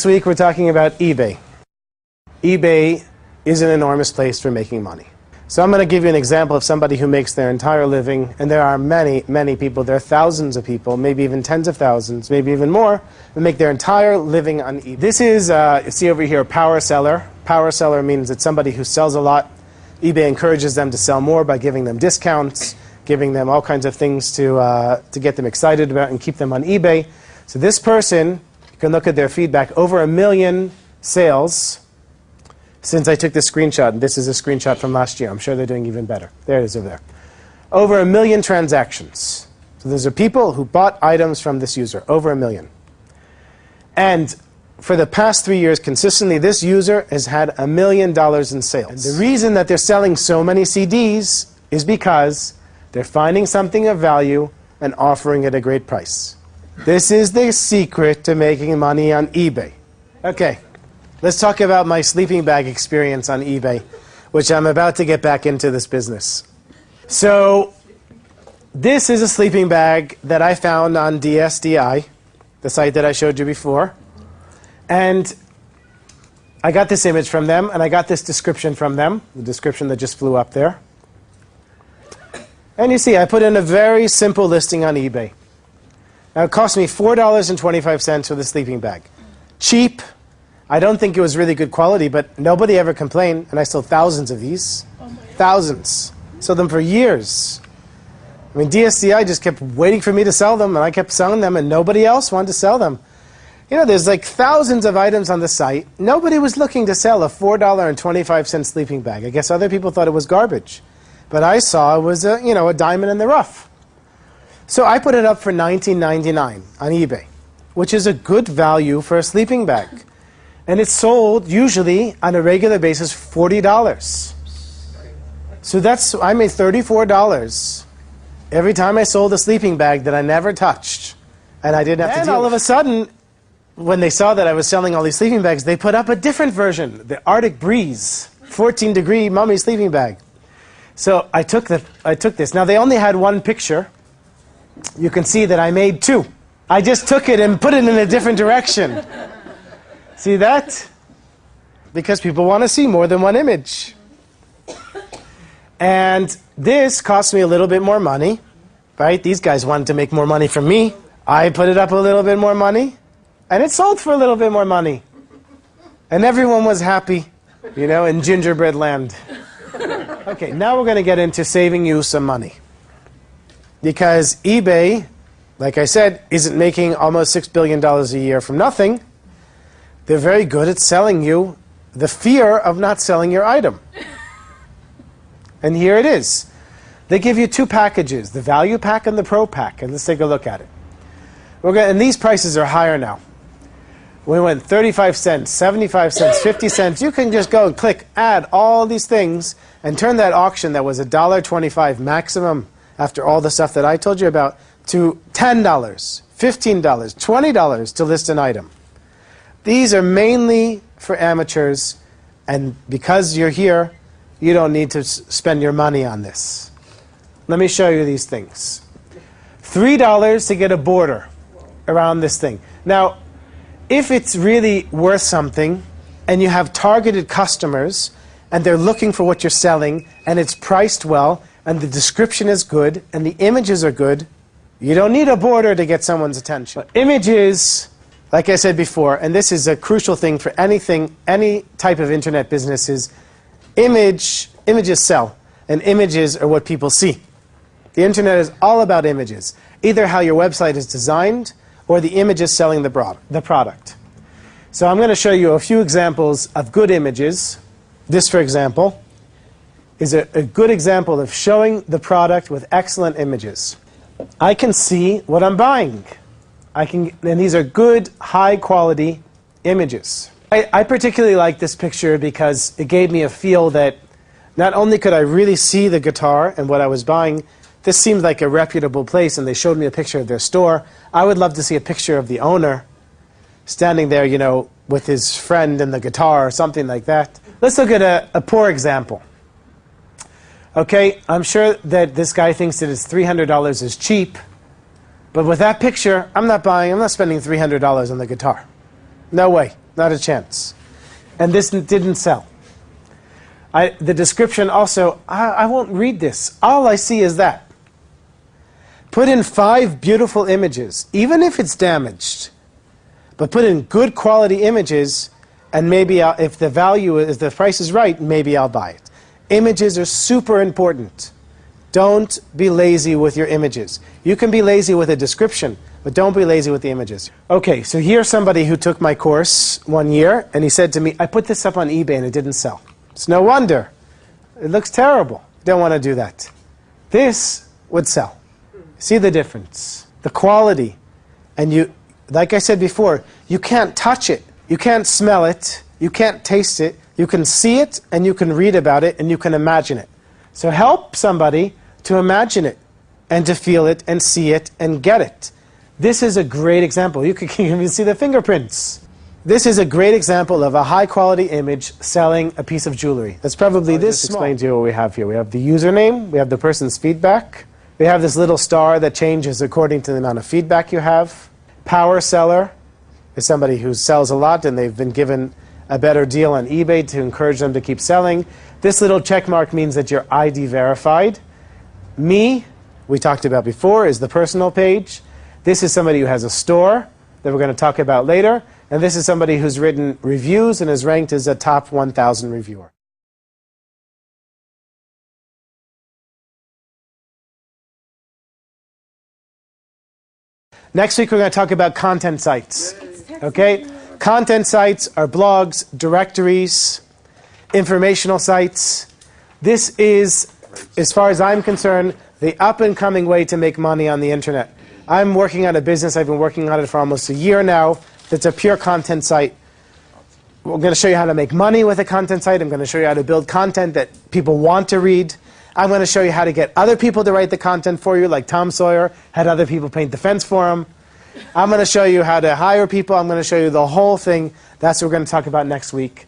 This week we're talking about eBay. eBay is an enormous place for making money. So I'm going to give you an example of somebody who makes their entire living, and there are many, many people, there are thousands of people, maybe even tens of thousands, maybe even more, who make their entire living on eBay. This is, you see over here, a power seller. Power seller means it's somebody who sells a lot. eBay encourages them to sell more by giving them discounts, giving them all kinds of things to get them excited about and keep them on eBay. So this person, you can look at their feedback, over 1 million sales since I took this screenshot. And this is a screenshot from last year. I'm sure they're doing even better. There it is over there. Over 1 million transactions. So those are people who bought items from this user, over 1 million. And for the past 3 years, consistently, this user has had $1 million in sales. And the reason that they're selling so many CDs is because they're finding something of value and offering it at a great price. This is the secret to making money on eBay. Okay, let's talk about my sleeping bag experience on eBay, which I'm about to get back into this business. So this is a sleeping bag that I found on DSDI, the site that I showed you before. And I got this image from them, and I got this description from them, the description that just flew up there. And you see, I put in a very simple listing on eBay. Now, it cost me $4.25 for the sleeping bag. Cheap. I don't think it was really good quality, but nobody ever complained, and I sold thousands of these. Thousands. Sold them for years. I mean, DSDI just kept waiting for me to sell them, and I kept selling them, and nobody else wanted to sell them. You know, there's like thousands of items on the site. Nobody was looking to sell a $4.25 sleeping bag. I guess other people thought it was garbage. But I saw it was a diamond in the rough. So I put it up for $19.99 on eBay, which is a good value for a sleeping bag. And it's sold usually on a regular basis $40. So I made $34 every time I sold a sleeping bag that I never touched. And I didn't have to deal with it. And all of a sudden, when they saw that I was selling all these sleeping bags, they put up a different version, the Arctic Breeze 14-degree mummy sleeping bag. So I took this. Now, they only had one picture. You can see that I made two. I just took it and put it in a different direction. See that? Because people want to see more than one image. And this cost me a little bit more money, right? These guys wanted to make more money from me. I put it up a little bit more money, and it sold for a little bit more money. And everyone was happy, in gingerbread land. Okay, now we're going to get into saving you some money. Because eBay, like I said, isn't making almost $6 billion a year from nothing. They're very good at selling you the fear of not selling your item. And here it is. They give you two packages, the value pack and the pro pack. And let's take a look at it. And these prices are higher now. We went 35 cents, 75 cents, 50 cents. You can just go and click, add all these things, and turn that auction that was $1.25 maximum after all the stuff that I told you about to $10, $15, $20 to list an item. These are mainly for amateurs, and because you're here, you don't need to spend your money on this. Let me show you these things. $3 to get a border around this thing. Now, if it's really worth something, and you have targeted customers, and they're looking for what you're selling, and it's priced well, and the description is good, and the images are good, you don't need a border to get someone's attention. But images, like I said before, and this is a crucial thing for anything, any type of internet businesses, images sell, and images are what people see. The internet is all about images, either how your website is designed, or the images selling the product. So I'm going to show you a few examples of good images. This, for example, is a good example of showing the product with excellent images. I can see what I'm buying. And these are good, high-quality images. I particularly like this picture because it gave me a feel that not only could I really see the guitar and what I was buying, this seemed like a reputable place, and they showed me a picture of their store. I would love to see a picture of the owner standing there, with his friend and the guitar or something like that. Let's look at a poor example. Okay, I'm sure that this guy thinks that his $300 is cheap, but with that picture, I'm not spending $300 on the guitar. No way. Not a chance. And this didn't sell. The description also, I won't read this. All I see is that. Put in 5 beautiful images, even if it's damaged. But put in good quality images, and maybe if the price is right, maybe I'll buy it. Images are super important. Don't be lazy with your images. You can be lazy with a description, but don't be lazy with the images. Okay, so here's somebody who took my course 1 year, and he said to me, I put this up on eBay and it didn't sell. It's no wonder. It looks terrible. Don't want to do that. This would sell. See the difference? The quality. And you, like I said before, you can't touch it. You can't smell it. You can't taste it. You can see it, and you can read about it, and you can imagine it. So help somebody to imagine it, and to feel it, and see it, and get it. This is a great example. You can even see the fingerprints. This is a great example of a high-quality image selling a piece of jewelry. That's probably this small. Explain to you what we have here. We have the username. We have the person's feedback. We have this little star that changes according to the amount of feedback you have. Power seller is somebody who sells a lot, and they've been given a better deal on eBay to encourage them to keep selling. This little check mark means that you're ID verified. Me, we talked about before, is the personal page. This is somebody who has a store that we're going to talk about later. And this is somebody who's written reviews and is ranked as a top 1,000 reviewer. Next week we're going to talk about content sites. Okay? Content sites are blogs, directories, informational sites. This is, as far as I'm concerned, the up-and-coming way to make money on the internet. I'm working on a business, I've been working on it for almost a year now, that's a pure content site. We're going to show you how to make money with a content site. I'm going to show you how to build content that people want to read. I'm going to show you how to get other people to write the content for you, like Tom Sawyer had other people paint the fence for him. I'm going to show you how to hire people. I'm going to show you the whole thing. That's what we're going to talk about next week.